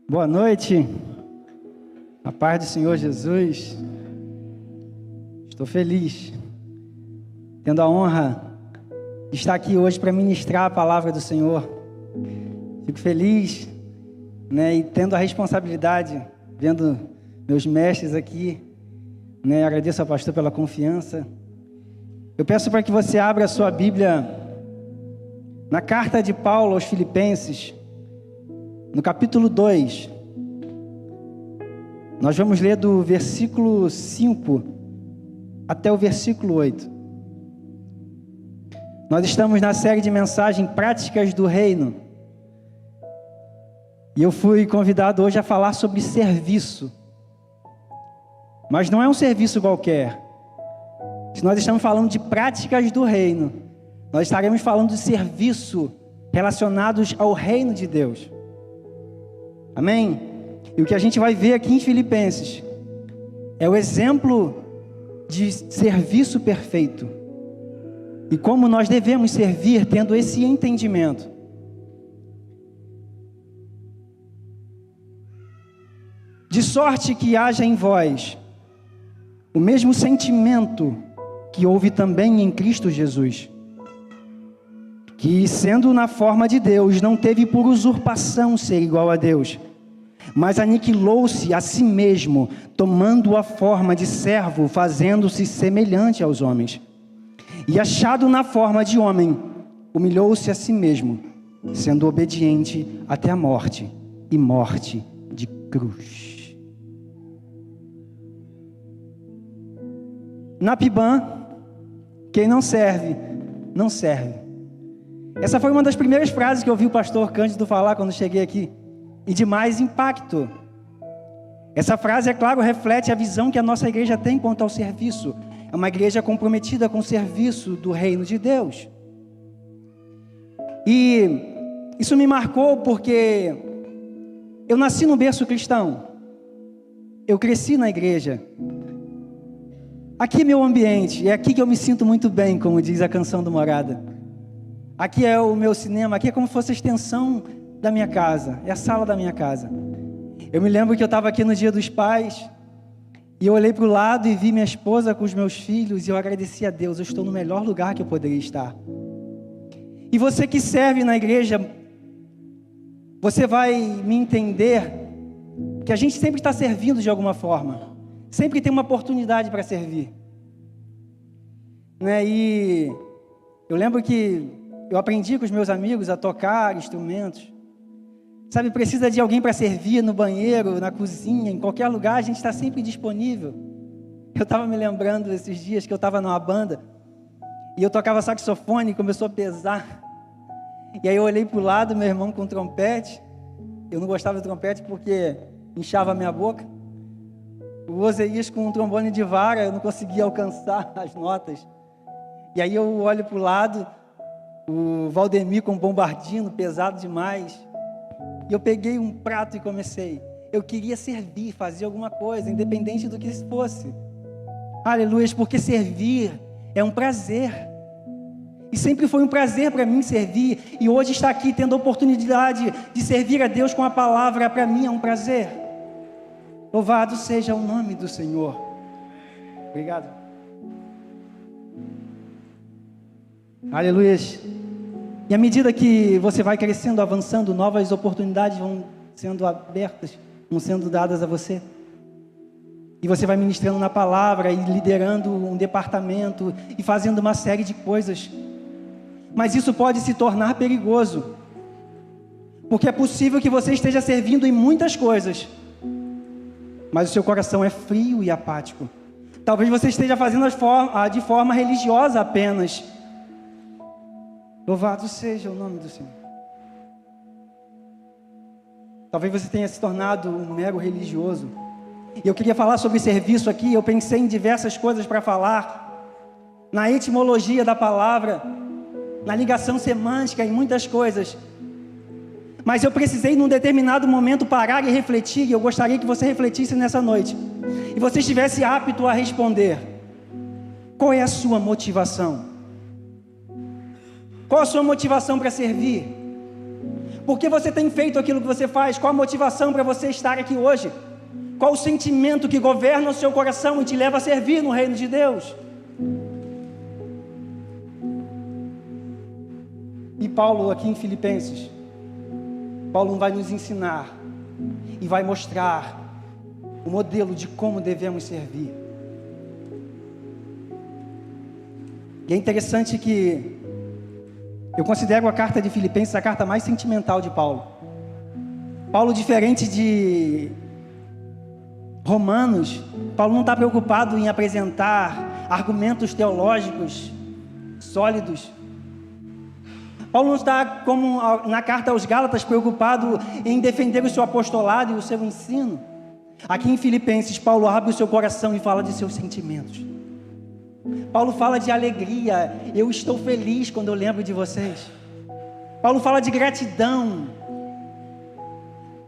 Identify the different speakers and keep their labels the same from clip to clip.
Speaker 1: Boa noite, a paz do Senhor Jesus. Estou feliz, tendo a honra de estar aqui hoje para ministrar a palavra do Senhor. Fico feliz, e tendo a responsabilidade, vendo meus mestres aqui, agradeço ao pastor pela confiança. Eu peço para que você abra a sua Bíblia na carta de Paulo aos Filipenses, no capítulo 2, nós vamos ler do versículo 5 até o versículo 8. Nós estamos na série de mensagens práticas do reino. E eu fui convidado hoje a falar sobre serviço. Mas não é um serviço qualquer. Se nós estamos falando de práticas do reino, nós estaremos falando de serviço relacionados ao reino de Deus. Amém? E o que a gente vai ver aqui em Filipenses é o exemplo de serviço perfeito. E como nós devemos servir tendo esse entendimento. De sorte que haja em vós o mesmo sentimento que houve também em Cristo Jesus, que, sendo na forma de Deus, não teve por usurpação ser igual a Deus, mas aniquilou-se a si mesmo, tomando a forma de servo, fazendo-se semelhante aos homens. E achado na forma de homem, humilhou-se a si mesmo, sendo obediente até a morte, e morte de cruz. Na Pibã, quem não serve, não serve. Essa foi uma das primeiras frases que eu ouvi o pastor Cândido falar quando cheguei aqui, e de mais impacto. Essa frase, é claro, reflete a visão que a nossa igreja tem quanto ao serviço. É uma igreja comprometida com o serviço do reino de Deus. E isso me marcou porque eu nasci no berço cristão. Eu cresci na igreja. Aqui é meu ambiente, é aqui que eu me sinto muito bem, como diz a canção do Morada. Aqui é o meu cinema, aqui é como se fosse a extensão da minha casa, é a sala da minha casa. Eu me lembro que eu estava aqui no Dia dos Pais, e eu olhei para o lado e vi minha esposa com os meus filhos, e eu agradeci a Deus, eu estou no melhor lugar que eu poderia estar. E você que serve na igreja, você vai me entender que a gente sempre está servindo de alguma forma, sempre tem uma oportunidade para servir. E eu lembro que eu aprendi com os meus amigos a tocar instrumentos. Sabe, precisa de alguém para servir no banheiro, na cozinha, em qualquer lugar, a gente está sempre disponível. Eu estava me lembrando esses dias que eu estava numa banda, e eu tocava saxofone e começou a pesar. E aí eu olhei para o lado, meu irmão com trompete. Eu não gostava do trompete porque inchava a minha boca. O Oseias com um trombone de vara, eu não conseguia alcançar as notas. E aí eu olho para o lado, o Valdemir com bombardino, pesado demais. E eu peguei um prato e comecei. Eu queria servir, fazer alguma coisa, independente do que fosse. Aleluia, porque servir é um prazer. E sempre foi um prazer para mim servir. E hoje estar aqui tendo a oportunidade de servir a Deus com a palavra, para mim é um prazer. Louvado seja o nome do Senhor. Obrigado. Aleluia. E à medida que você vai crescendo, avançando, novas oportunidades vão sendo abertas, vão sendo dadas a você. E você vai ministrando na palavra e liderando um departamento e fazendo uma série de coisas. Mas isso pode se tornar perigoso. Porque é possível que você esteja servindo em muitas coisas, mas o seu coração é frio e apático. Talvez você esteja fazendo de forma religiosa apenas. Louvado seja o nome do Senhor. Talvez você tenha se tornado um mero religioso. E eu queria falar sobre serviço aqui. Eu pensei em diversas coisas para falar. Na etimologia da palavra, na ligação semântica, em muitas coisas. Mas eu precisei num determinado momento parar e refletir. E eu gostaria que você refletisse nessa noite. E você estivesse apto a responder. Qual é a sua motivação? Qual a sua motivação para servir? Por que você tem feito aquilo que você faz? Qual a motivação para você estar aqui hoje? Qual o sentimento que governa o seu coração e te leva a servir no reino de Deus? E Paulo, aqui em Filipenses, Paulo vai nos ensinar e vai mostrar o modelo de como devemos servir. E é interessante que eu considero a carta de Filipenses a carta mais sentimental de Paulo. Paulo, diferente de Romanos, Paulo não está preocupado em apresentar argumentos teológicos sólidos. Paulo não está, como na carta aos Gálatas, preocupado em defender o seu apostolado e o seu ensino. Aqui em Filipenses, Paulo abre o seu coração e fala de seus sentimentos. Paulo fala de alegria. Eu estou feliz quando eu lembro de vocês. Paulo fala de gratidão.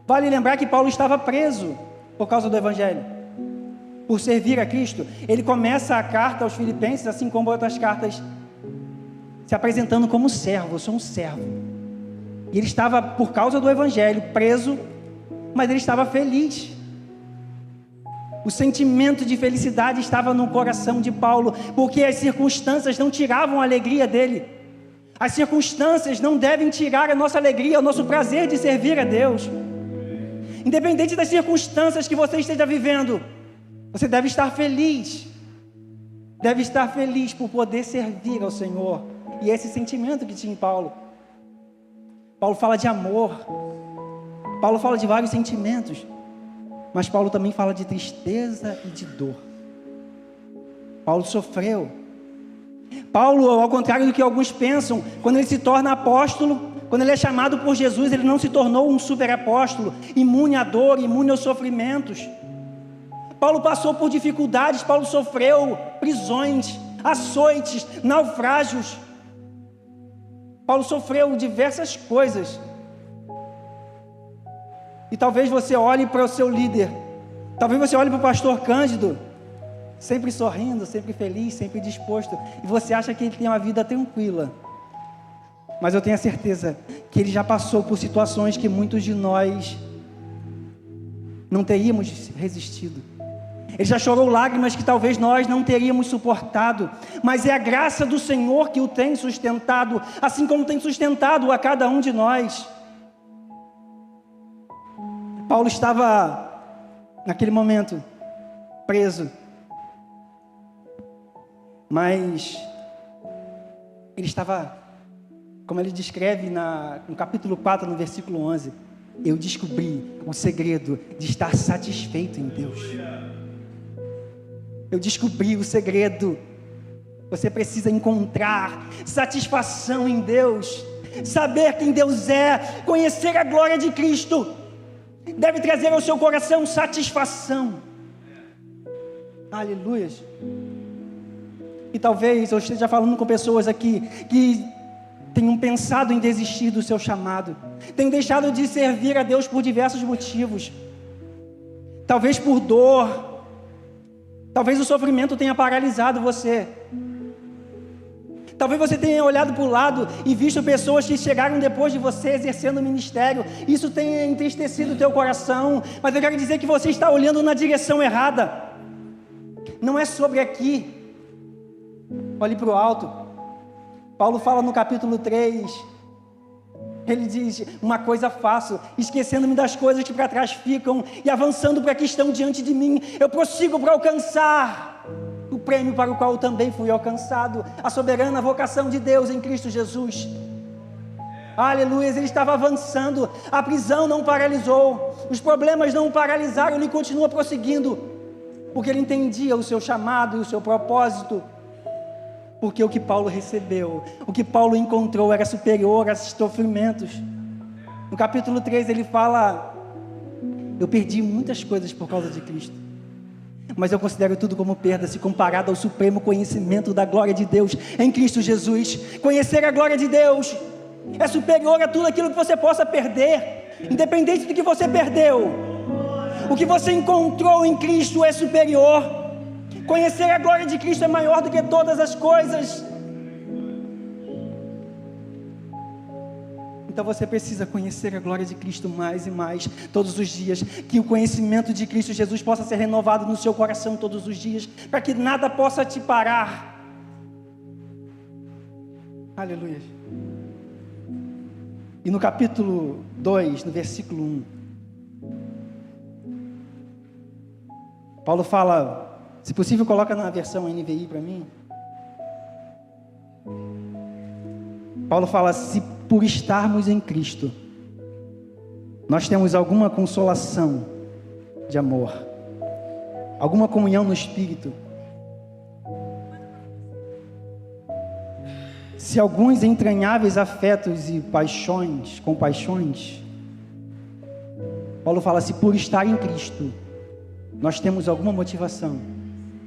Speaker 1: Vale lembrar que Paulo estava preso por causa do Evangelho, por servir a Cristo. Ele começa a carta aos Filipenses, assim como outras cartas, se apresentando como servo. Eu sou um servo. E ele estava, por causa do Evangelho, preso, mas ele estava feliz. O sentimento de felicidade estava no coração de Paulo, porque as circunstâncias não tiravam a alegria dele. As circunstâncias não devem tirar a nossa alegria, o nosso prazer de servir a Deus. Independente das circunstâncias que você esteja vivendo, você deve estar feliz. Deve estar feliz por poder servir ao Senhor. E esse sentimento que tinha em Paulo. Paulo fala de amor. Paulo fala de vários sentimentos. Mas Paulo também fala de tristeza e de dor. Paulo sofreu. Paulo, ao contrário do que alguns pensam, quando ele se torna apóstolo, quando ele é chamado por Jesus, ele não se tornou um super apóstolo, imune à dor, imune aos sofrimentos. Paulo passou por dificuldades, Paulo sofreu prisões, açoites, naufrágios. Paulo sofreu diversas coisas. E talvez você olhe para o seu líder, talvez você olhe para o pastor Cândido, sempre sorrindo, sempre feliz, sempre disposto, e você acha que ele tem uma vida tranquila. Mas eu tenho a certeza que ele já passou por situações que muitos de nós não teríamos resistido. Ele já chorou lágrimas que talvez nós não teríamos suportado, mas é a graça do Senhor que o tem sustentado, assim como tem sustentado a cada um de nós. Paulo estava, naquele momento, preso, mas ele estava, como ele descreve no capítulo 4, no versículo 11, eu descobri o segredo de estar satisfeito em Deus. Eu descobri o segredo. Você precisa encontrar satisfação em Deus, saber quem Deus é, conhecer a glória de Cristo. Deve trazer ao seu coração satisfação. Aleluias. E talvez eu esteja falando com pessoas aqui que tenham pensado em desistir do seu chamado, tenham deixado de servir a Deus por diversos motivos. Talvez por dor, talvez o sofrimento tenha paralisado você. Talvez você tenha olhado para o lado e visto pessoas que chegaram depois de você exercendo o ministério. Isso tenha entristecido o teu coração. Mas eu quero dizer que você está olhando na direção errada. Não é sobre aqui. Olhe para o alto. Paulo fala no capítulo 3. Ele diz, uma coisa faço, esquecendo-me das coisas que para trás ficam e avançando para que estão diante de mim. Eu prossigo para alcançar o prêmio para o qual eu também fui alcançado, a soberana vocação de Deus em Cristo Jesus. Aleluia, ele estava avançando, a prisão não paralisou, os problemas não o paralisaram, ele continua prosseguindo, porque ele entendia o seu chamado e o seu propósito, porque o que Paulo recebeu, o que Paulo encontrou era superior aos sofrimentos. No capítulo 3 ele fala, eu perdi muitas coisas por causa de Cristo, mas eu considero tudo como perda se comparado ao supremo conhecimento da glória de Deus em Cristo Jesus. Conhecer a glória de Deus é superior a tudo aquilo que você possa perder, independente do que você perdeu. O que você encontrou em Cristo é superior. Conhecer a glória de Cristo é maior do que todas as coisas. Então você precisa conhecer a glória de Cristo mais e mais, todos os dias, que o conhecimento de Cristo Jesus possa ser renovado no seu coração todos os dias, para que nada possa te parar. Aleluia. E no capítulo 2, no versículo 1, Paulo fala, se possível coloca na versão NVI para mim. Paulo fala, se por estarmos em Cristo, nós temos alguma consolação de amor, alguma comunhão no Espírito, se alguns entranháveis afetos e compaixões, Paulo fala, se por estar em Cristo, nós temos alguma motivação,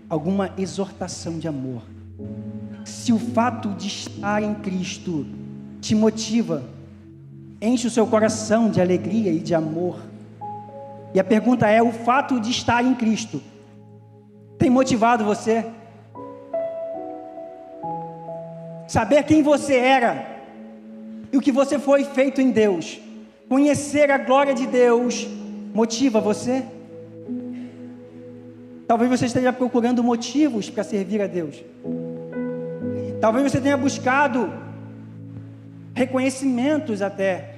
Speaker 1: alguma exortação de amor, se o fato de estar em Cristo te motiva, enche o seu coração de alegria e de amor, e a pergunta é, o fato de estar em Cristo tem motivado você? Saber quem você era e o que você foi feito em Deus, conhecer a glória de Deus, motiva você? Talvez você esteja procurando motivos para servir a Deus. Talvez você tenha buscado reconhecimentos até,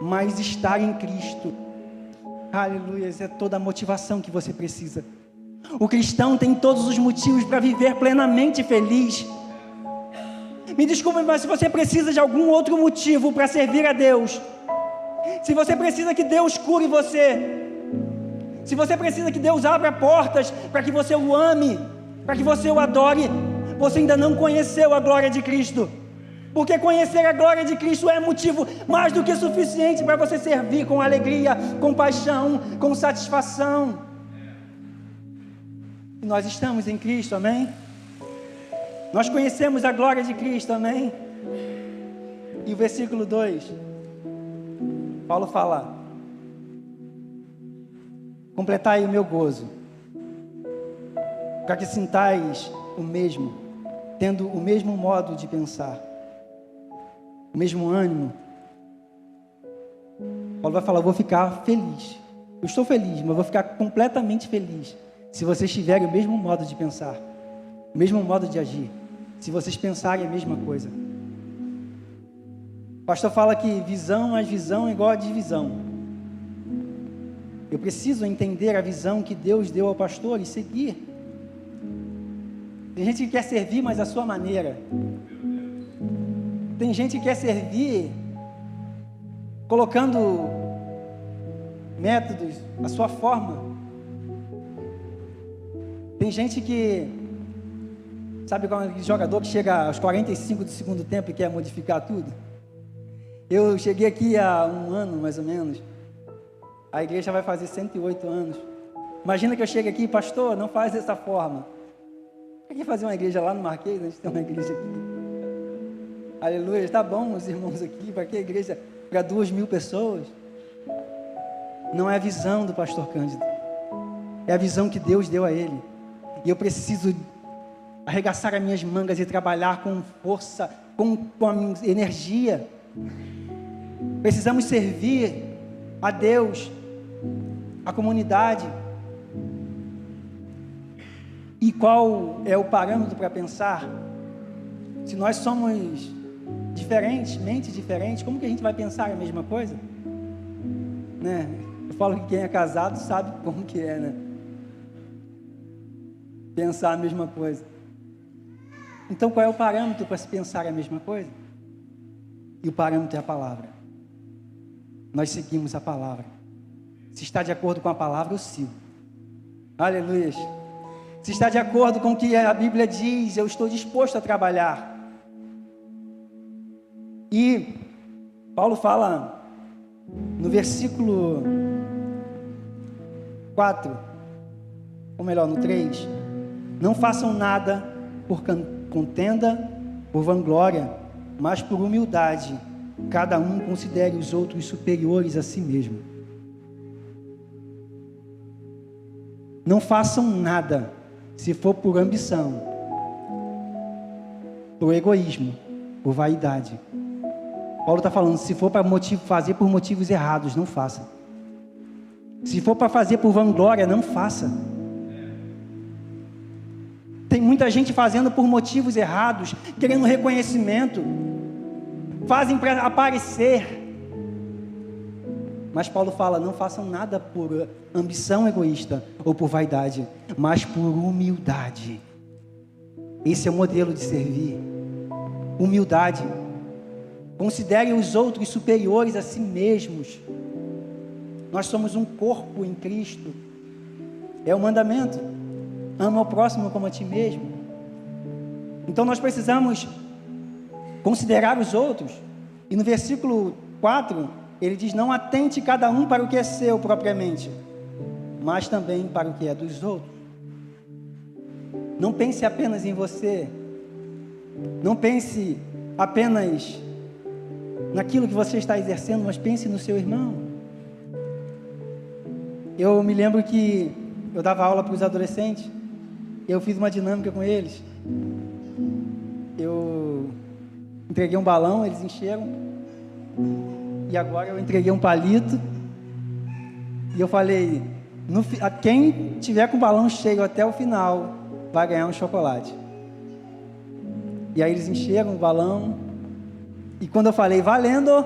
Speaker 1: mas estar em Cristo, aleluia, é toda a motivação que você precisa. O cristão tem todos os motivos para viver plenamente feliz. Me desculpe, mas se você precisa de algum outro motivo para servir a Deus, se você precisa que Deus cure você, se você precisa que Deus abra portas para que você o ame, para que você o adore, você ainda não conheceu a glória de Cristo, porque conhecer a glória de Cristo é motivo mais do que suficiente para você servir com alegria, com paixão, com satisfação. E nós estamos em Cristo, amém? Nós conhecemos a glória de Cristo, amém? E o versículo 2, Paulo fala, completai o meu gozo, para que sintais o mesmo, tendo o mesmo modo de pensar, o mesmo ânimo. Paulo vai falar, eu vou ficar feliz, eu estou feliz, mas vou ficar completamente feliz, se vocês tiverem o mesmo modo de pensar, o mesmo modo de agir, se vocês pensarem a mesma coisa. O pastor fala que visão mais visão é igual a divisão. Eu preciso entender a visão que Deus deu ao pastor e seguir. Tem gente que quer servir, mas à sua maneira. Tem gente que quer servir colocando métodos, a sua forma. Tem gente que, sabe qual é aquele jogador que chega aos 45 do segundo tempo e quer modificar tudo? Eu cheguei aqui há um ano, mais ou menos. A igreja vai fazer 108 anos. Imagina que eu chego aqui, pastor, não faz dessa forma. Por que fazer uma igreja lá no Marquês? A gente tem uma igreja aqui. Aleluia, está bom os irmãos aqui, para que a igreja para 2.000 pessoas? Não é a visão do pastor Cândido, é a visão que Deus deu a ele. E eu preciso arregaçar as minhas mangas e trabalhar com força, com a minha energia. Precisamos servir a Deus, a comunidade. E qual é o parâmetro para pensar? Se nós somos diferentes, mente diferente, como que a gente vai pensar a mesma coisa? Né? Eu falo que quem é casado sabe como que é, né? Pensar a mesma coisa. Então qual é o parâmetro para se pensar a mesma coisa? E o parâmetro é a palavra. Nós seguimos a palavra. Se está de acordo com a palavra, eu sigo. Aleluia. Se está de acordo com o que a Bíblia diz, eu estou disposto a trabalhar. E Paulo fala no versículo 4, ou melhor, no 3, não façam nada por contenda, por vanglória, mas por humildade, cada um considere os outros superiores a si mesmo. Não façam nada se for por ambição, por egoísmo, por vaidade. Paulo está falando, se for para fazer por motivos errados, não faça. Se for para fazer por vanglória, não faça. Tem muita gente fazendo por motivos errados, querendo reconhecimento, fazem para aparecer. Mas Paulo fala, não façam nada por ambição egoísta ou por vaidade, mas por humildade. Esse é o modelo de servir. Humildade. Considerem os outros superiores a si mesmos. Nós somos um corpo em Cristo. É o mandamento. Ama o próximo como a ti mesmo. Então nós precisamos considerar os outros. E no versículo 4, ele diz, não atente cada um para o que é seu propriamente, mas também para o que é dos outros. Não pense apenas em você. Não pense apenas naquilo que você está exercendo, mas pense no seu irmão. Eu me lembro que eu dava aula para os adolescentes, e eu fiz uma dinâmica com eles. Eu entreguei um balão, eles encheram, e agora eu entreguei um palito, e eu falei, quem tiver com o balão cheio até o final, vai ganhar um chocolate. E aí eles encheram o balão, e quando eu falei, valendo,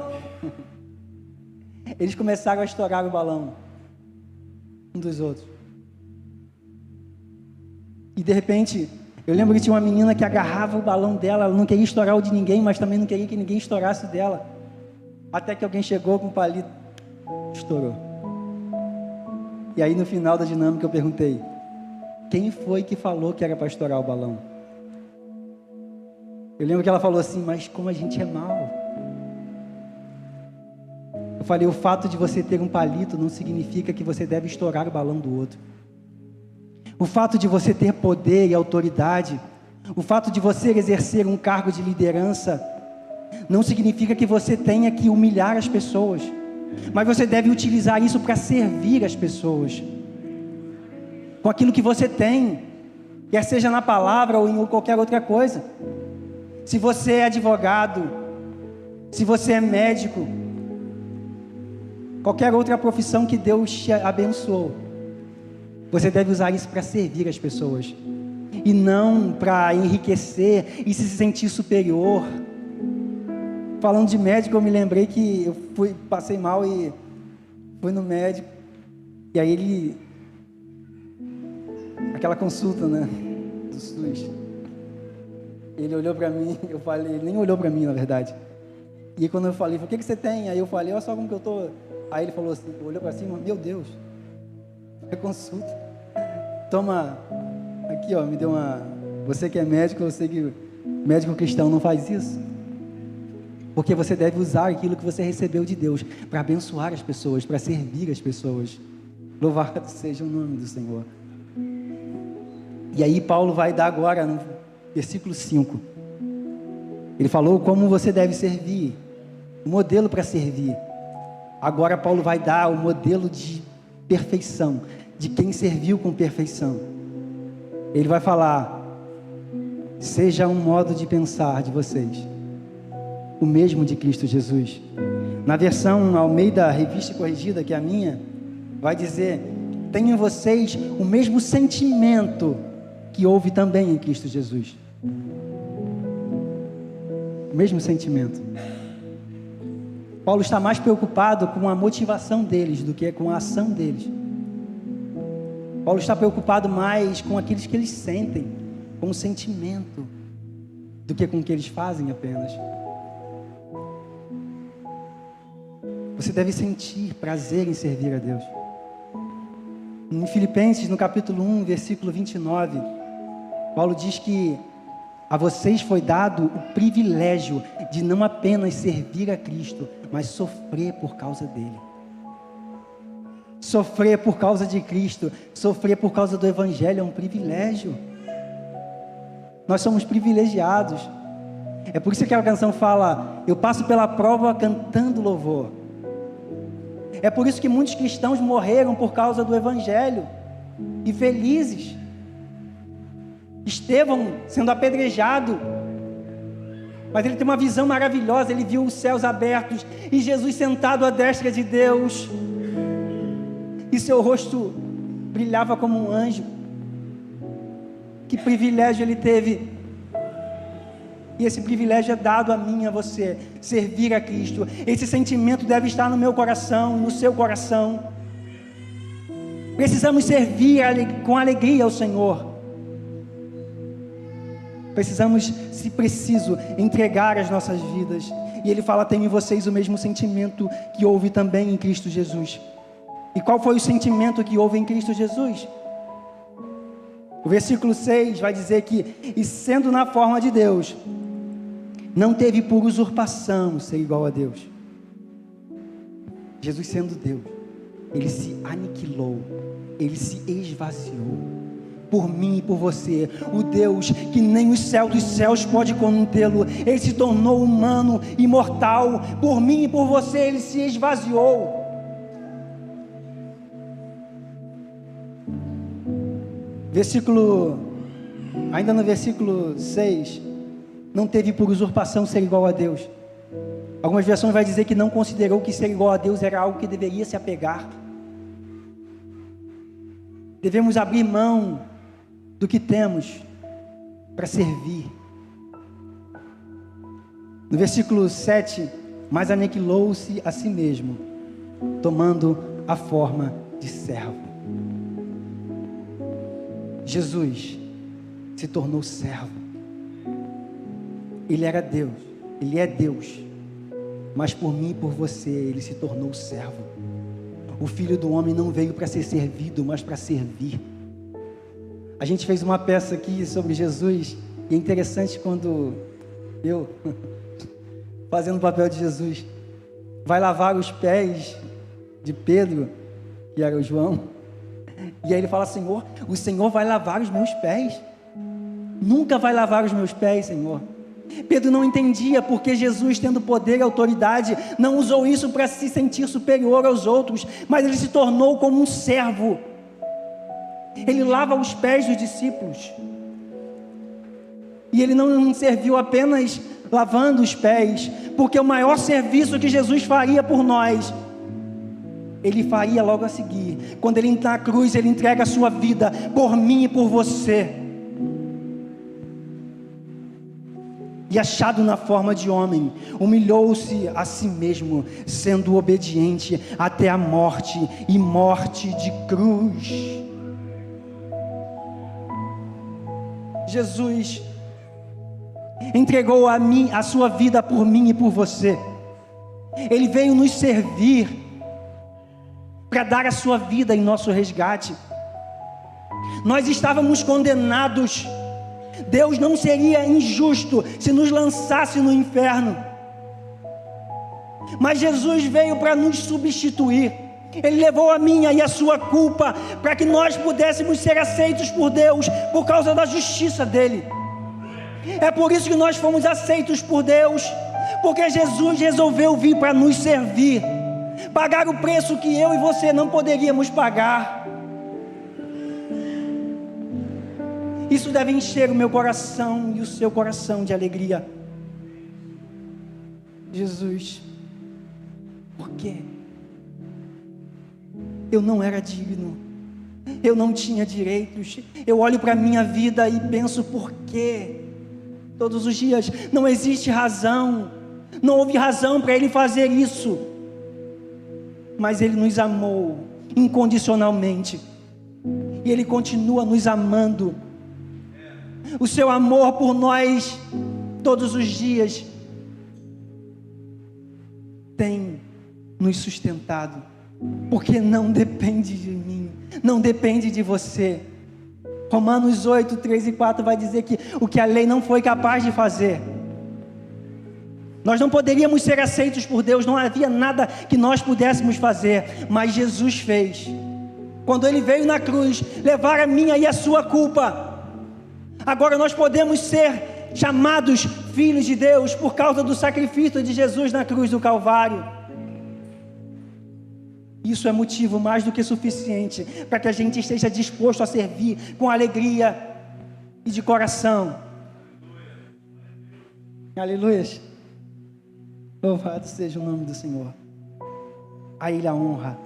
Speaker 1: eles começaram a estourar o balão, um dos outros. E de repente, eu lembro que tinha uma menina que agarrava o balão dela, ela não queria estourar o de ninguém, mas também não queria que ninguém estourasse o dela. Até que alguém chegou com um palito, estourou. E aí no final da dinâmica eu perguntei, quem foi que falou que era para estourar o balão? Eu lembro que ela falou assim, mas como a gente é mau. Eu falei, o fato de você ter um palito não significa que você deve estourar o balão do outro. O fato de você ter poder e autoridade, o fato de você exercer um cargo de liderança, não significa que você tenha que humilhar as pessoas, mas você deve utilizar isso para servir as pessoas, com aquilo que você tem, quer seja na palavra ou em qualquer outra coisa. Se você é advogado, se você é médico, qualquer outra profissão que Deus te abençoou, você deve usar isso para servir as pessoas, e não para enriquecer e se sentir superior. Falando de médico, eu me lembrei que eu passei mal e fui no médico, e aí aquela consulta, né, do SUS, ele olhou para mim, eu falei, ele nem olhou para mim na verdade, e quando eu falei, o que você tem? Aí eu falei, olha só como que eu tô. Aí ele falou assim, olhou para cima, meu Deus, é consulta, toma, aqui ó, me deu uma, você que é médico, eu sei que médico cristão não faz isso, porque você deve usar aquilo que você recebeu de Deus, para abençoar as pessoas, para servir as pessoas, louvado seja o nome do Senhor. E aí Paulo vai dar agora, no versículo 5, ele falou como você deve servir, o modelo para servir. Agora Paulo vai dar o modelo de perfeição, de quem serviu com perfeição. Ele vai falar, seja um modo de pensar de vocês, o mesmo de Cristo Jesus. Na versão Almeida Revista Corrigida, que é a minha, vai dizer, tenham vocês o mesmo sentimento que houve também em Cristo Jesus. O mesmo sentimento. Paulo está mais preocupado com a motivação deles do que com a ação deles. Paulo está preocupado mais com aqueles que eles sentem, com o sentimento, do que com o que eles fazem apenas. Você deve sentir prazer em servir a Deus. Em Filipenses, no capítulo 1, versículo 29, Paulo diz que a vocês foi dado o privilégio de não apenas servir a Cristo, mas sofrer por causa dele. Sofrer por causa de Cristo, sofrer por causa do Evangelho é um privilégio. Nós somos privilegiados. É por isso que a canção fala, eu passo pela prova cantando louvor. É por isso que muitos cristãos morreram por causa do Evangelho, e felizes. Estevão sendo apedrejado, Mas ele tem uma visão maravilhosa, ele viu os céus abertos e Jesus sentado à destra de Deus, e seu rosto brilhava como um anjo. Que privilégio ele teve, e esse privilégio é dado a mim e a você, servir a Cristo. Esse sentimento deve estar no meu coração, no seu coração. Precisamos servir com alegria ao Senhor. Precisamos, se preciso, entregar as nossas vidas. E ele fala: tenho em vocês o mesmo sentimento que houve também em Cristo Jesus. E qual foi o sentimento que houve em Cristo Jesus? O versículo 6 vai dizer que, e sendo na forma de Deus, não teve por usurpação ser igual a Deus. Jesus sendo Deus, ele se aniquilou, ele se esvaziou, por mim e por você. O Deus que nem o céu dos céus pode contê-lo, ele se tornou humano, imortal, por mim e por você, ele se esvaziou. Ainda no versículo 6, não teve por usurpação ser igual a Deus. Algumas versões vai dizer que não considerou que ser igual a Deus era algo que deveria se apegar. Devemos abrir mão do que temos para servir. No versículo 7, mas aniquilou-se a si mesmo, tomando a forma de servo. Jesus se tornou servo. Ele era Deus, ele é Deus, mas por mim e por você, ele se tornou servo. O Filho do Homem não veio para ser servido, mas para servir. A gente fez uma peça aqui sobre Jesus, e é interessante quando eu, fazendo o papel de Jesus, vai lavar os pés de Pedro, que era o João, e aí ele fala: Senhor, o Senhor vai lavar os meus pés? Nunca vai lavar os meus pés, Senhor. Pedro não entendia porque Jesus, tendo poder e autoridade, não usou isso para se sentir superior aos outros, mas ele se tornou como um servo. Ele lava os pés dos discípulos, e ele não serviu apenas lavando os pés, porque o maior serviço que Jesus faria por nós, ele faria logo a seguir. Quando ele entra na cruz, ele entrega a sua vida por mim e por você. E achado na forma de homem, humilhou-se a si mesmo, sendo obediente até a morte, e morte de cruz. Jesus entregou a sua vida por mim e por você. Ele veio nos servir, para dar a sua vida em nosso resgate. Nós estávamos condenados. Deus não seria injusto se nos lançasse no inferno, mas Jesus veio para nos substituir. Ele levou a minha e a sua culpa, para que nós pudéssemos ser aceitos por Deus, por causa da justiça dele. É por isso que nós fomos aceitos por Deus, porque Jesus resolveu vir para nos servir, pagar o preço que eu e você não poderíamos pagar. Isso deve encher o meu coração e o seu coração de alegria. Jesus, por quê? Eu não era digno, eu não tinha direitos. Eu olho para a minha vida e penso: por quê? Todos os dias, não existe razão, não houve razão para ele fazer isso, mas ele nos amou incondicionalmente, e ele continua nos amando. O seu amor por nós, todos os dias, tem nos sustentado, porque não depende de mim, não depende de você. Romanos 8, 3 e 4 vai dizer que o que a lei não foi capaz de fazer, nós não poderíamos ser aceitos por Deus, não havia nada que nós pudéssemos fazer, mas Jesus fez. Quando ele veio na cruz, levar a minha e a sua culpa, agora nós podemos ser chamados filhos de Deus, por causa do sacrifício de Jesus na cruz do Calvário. Isso é motivo mais do que suficiente para que a gente esteja disposto a servir com alegria e de coração. Aleluia. Louvado seja o nome do Senhor. A Ele a honra,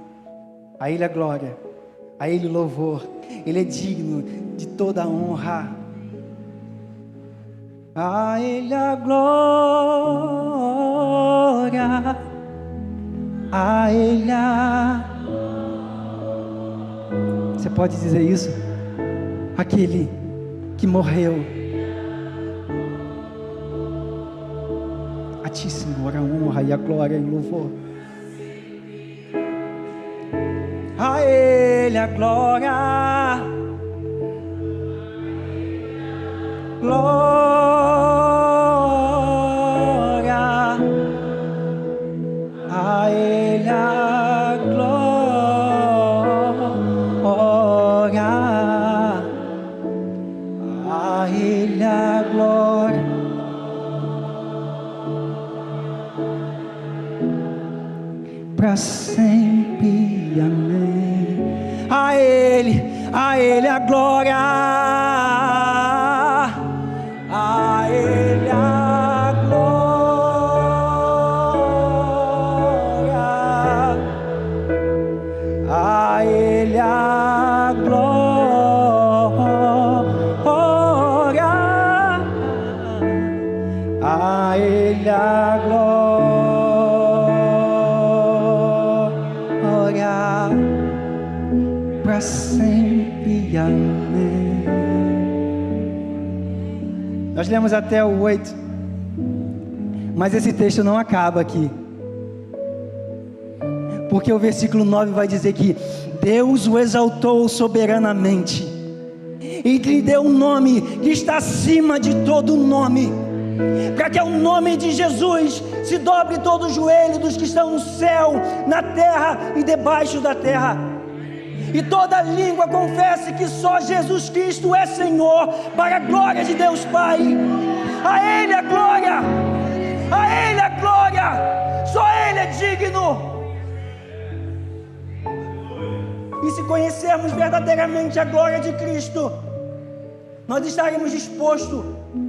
Speaker 1: a Ele a glória, a Ele o louvor. Ele é digno de toda a honra. A Ele a glória, a Ele a... Você pode dizer isso? Aquele que morreu. A Ti, Senhor, a honra e a glória e o louvor. A Ele a glória, glória, a Ele a glória, a Ele a glória. Para sempre, amém. A Ele a glória, a Ele a glória, a Ele a glória, a Ele a glória. Para sempre, amém. Nós lemos até o 8, mas esse texto não acaba aqui, porque o versículo 9 vai dizer que Deus o exaltou soberanamente e lhe deu um nome que está acima de todo nome, para que ao nome de Jesus se dobre todo o joelho dos que estão no céu, na terra e debaixo da terra, e toda língua confesse que só Jesus Cristo é Senhor, para a glória de Deus Pai. A Ele a glória, a Ele a glória, só Ele é digno. E se conhecermos verdadeiramente a glória de Cristo, nós estaremos dispostos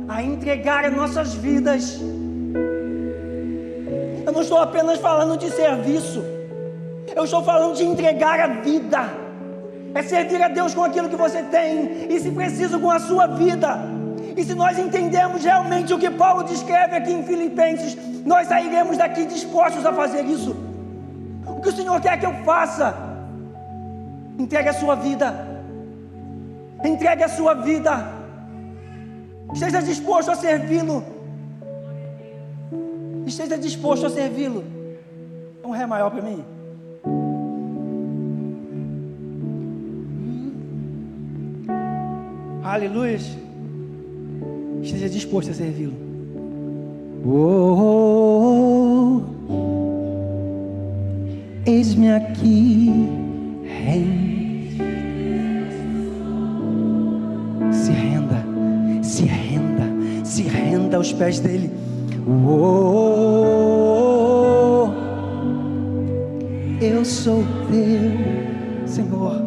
Speaker 1: a entregar as nossas vidas. Eu não estou apenas falando de serviço, eu estou falando de entregar a vida. É servir a Deus com aquilo que você tem, e se preciso com a sua vida. E se nós entendemos realmente o que Paulo descreve aqui em Filipenses, nós sairemos daqui dispostos a fazer isso. O que o Senhor quer que eu faça? Entregue a sua vida. Entregue a sua vida. Esteja disposto a servi-lo. Esteja disposto a servi-lo. Um ré maior para mim. Aleluia. Esteja disposto a servi-lo. Oh, eis-me aqui, rei. Se renda, se renda, se renda aos pés dele. Oh, eu sou teu, Senhor.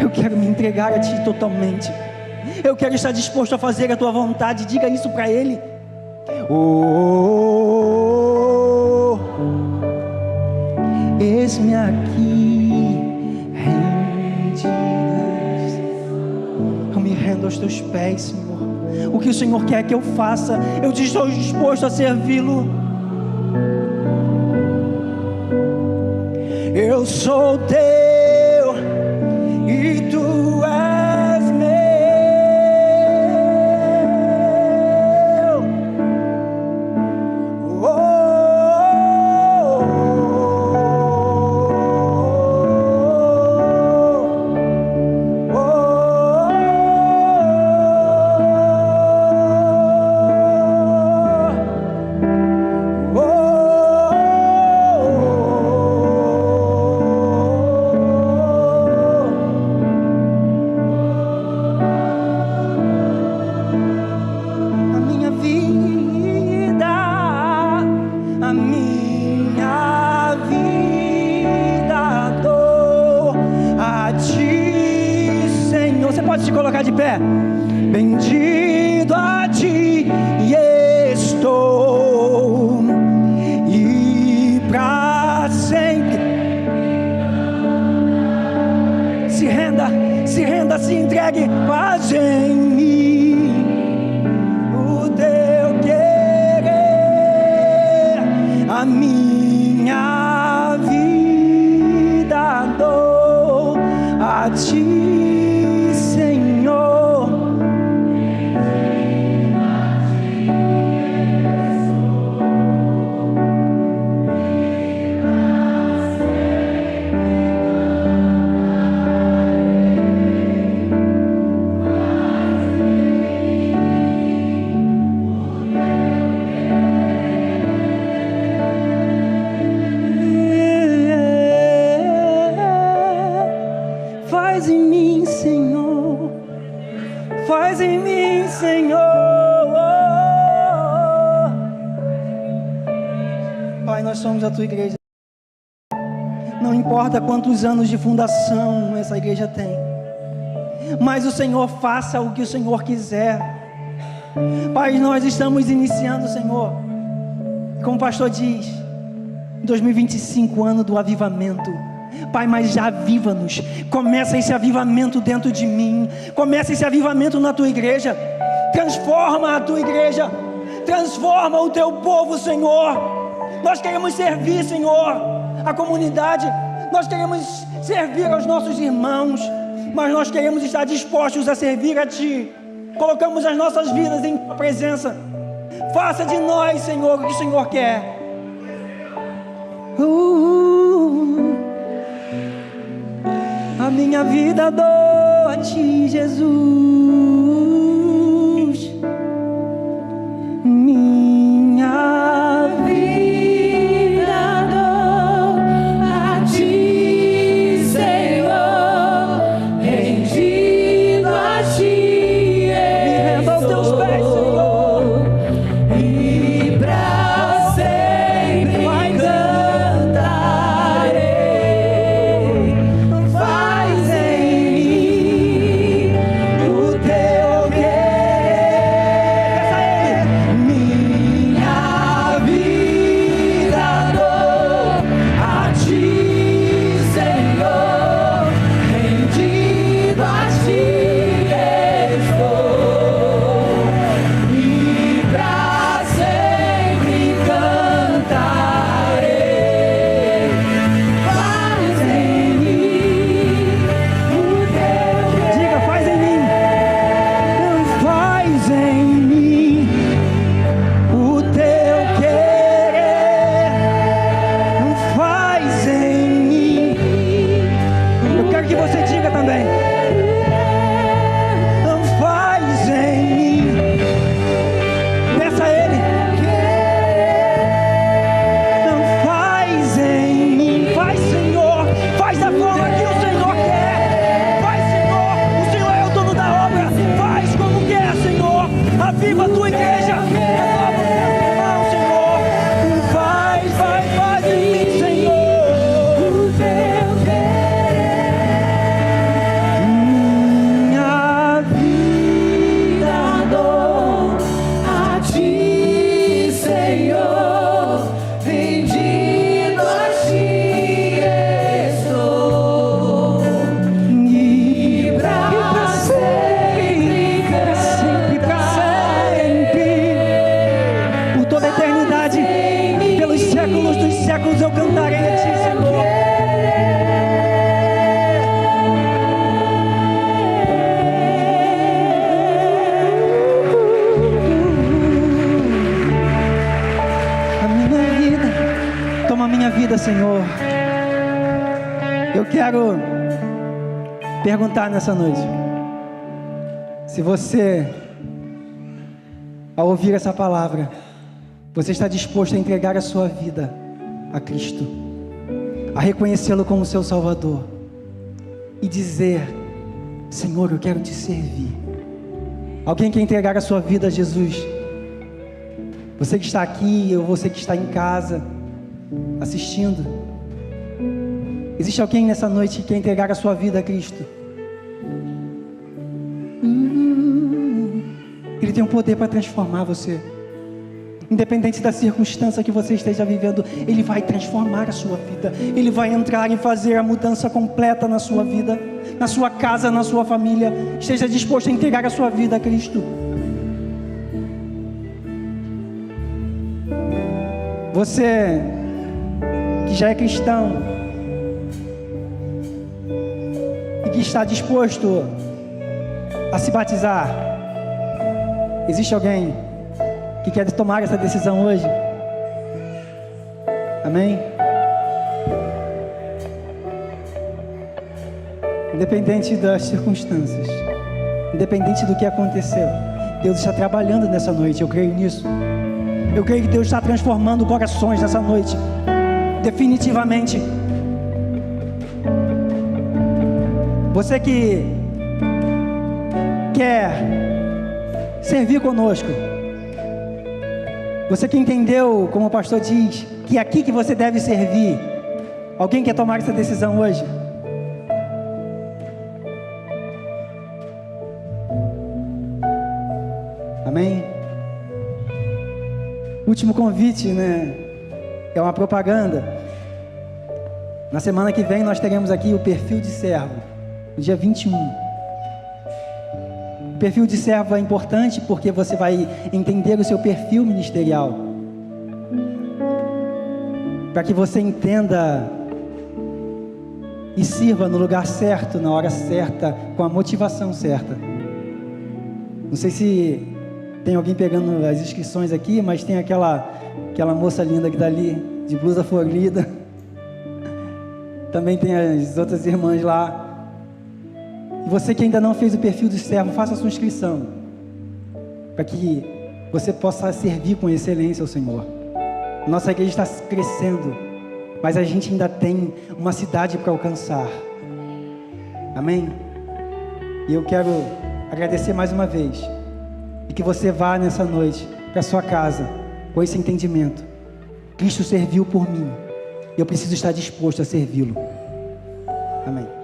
Speaker 1: Eu quero me entregar a Ti totalmente. Eu quero estar disposto a fazer a Tua vontade. Diga isso para Ele. Oh, eis-me aqui, rendido. Eu me rendo aos Teus pés, Senhor. O que o Senhor quer que eu faça, eu estou disposto a servi-lo. Eu sou teu e tu és meu. Oh, oh, oh, oh, pode se colocar de pé. Bendito a Ti, yeah. se entregue. Faz em mim o teu querer, a minha vida dou a ti, Senhor. Faz em mim, Senhor. Faz em mim, Senhor. Pai, nós somos a tua igreja. Não importa quantos anos de fundação essa igreja tem, mas o Senhor faça o que o Senhor quiser. Pai, nós estamos iniciando, Senhor, como o pastor diz, 2025, ano do avivamento. Pai, mas já aviva-nos. Começa esse avivamento dentro de mim. Começa esse avivamento na tua igreja. Transforma a tua igreja. Transforma o teu povo, Senhor. Nós queremos servir, Senhor, a comunidade. Nós queremos servir aos nossos irmãos, mas nós queremos estar dispostos a servir a Ti. Colocamos as nossas vidas em Tua presença. Faça de nós, Senhor, o que o Senhor quer. A minha vida dou a Ti, Jesus. Minha vida dou a Ti, Senhor. Rendido a Ti, me rendo aos Teus pés, Senhor. E pra sempre cantarei. Faz em mim o Teu querer. Minha vida dou a Ti, Senhor. Rendido a Ti estou. E pra sempre cantarei. Faz em mim o Teu querer. Diga, faz em mim. Faz em mim o Teu querer. Faz em mim. Eu quero que você diga também. Faz em mim. Peça a Ele. Faz em mim. Faz, Senhor. Faz da forma que o Senhor quer. Faz, Senhor. O Senhor é o dono da obra. Faz como quer, Senhor. Aviva a tua igreja. Renova os teus irmãos, Senhor. Faz em mim, Senhor. O Teu querer. Minha vida dou a Ti, Senhor. Rendido a Ti estou. E pra sempre, pra sempre, por toda a eternidade, pelos séculos dos séculos eu cantarei a Ti, Senhor. A minha vida, toma a minha vida, Senhor. Eu quero perguntar nessa noite, se você, ao ouvir essa palavra, você está disposto a entregar a sua vida a Cristo, a reconhecê-lo como seu Salvador e dizer: Senhor, eu quero Te servir. Alguém quer entregar a sua vida a Jesus? Você que está aqui ou você que está em casa assistindo, existe alguém nessa noite que quer entregar a sua vida a Cristo? Ele tem um poder para transformar você. Independente da circunstância que você esteja vivendo, Ele vai transformar a sua vida. Ele vai entrar e fazer a mudança completa na sua vida, na sua casa, na sua família. Esteja disposto a entregar a sua vida a Cristo. Você que já é cristão e que está disposto a se batizar, existe alguém que quer tomar essa decisão hoje? Amém? Independente das circunstâncias, independente do que aconteceu, Deus está trabalhando nessa noite, eu creio nisso. Eu creio que Deus está transformando corações nessa noite, definitivamente. Você que quer servir conosco, você que entendeu, como o pastor diz, que é aqui que você deve servir, alguém quer tomar essa decisão hoje? Amém? Último convite, né? É uma propaganda. Na semana que vem nós teremos aqui o perfil de servo, no dia 21. O perfil de servo é importante porque você vai entender o seu perfil ministerial, para que você entenda e sirva no lugar certo, na hora certa, com a motivação certa. Não sei se tem alguém pegando as inscrições aqui, mas tem aquela moça linda que está ali, de blusa florida. Também tem as outras irmãs lá. E você que ainda não fez o perfil de servo, faça a sua inscrição, para que você possa servir com excelência ao Senhor. Nossa igreja está crescendo, mas a gente ainda tem uma cidade para alcançar. Amém? E eu quero agradecer mais uma vez, e que você vá nessa noite para sua casa com esse entendimento: Cristo serviu por mim, eu preciso estar disposto a servi-lo. Amém.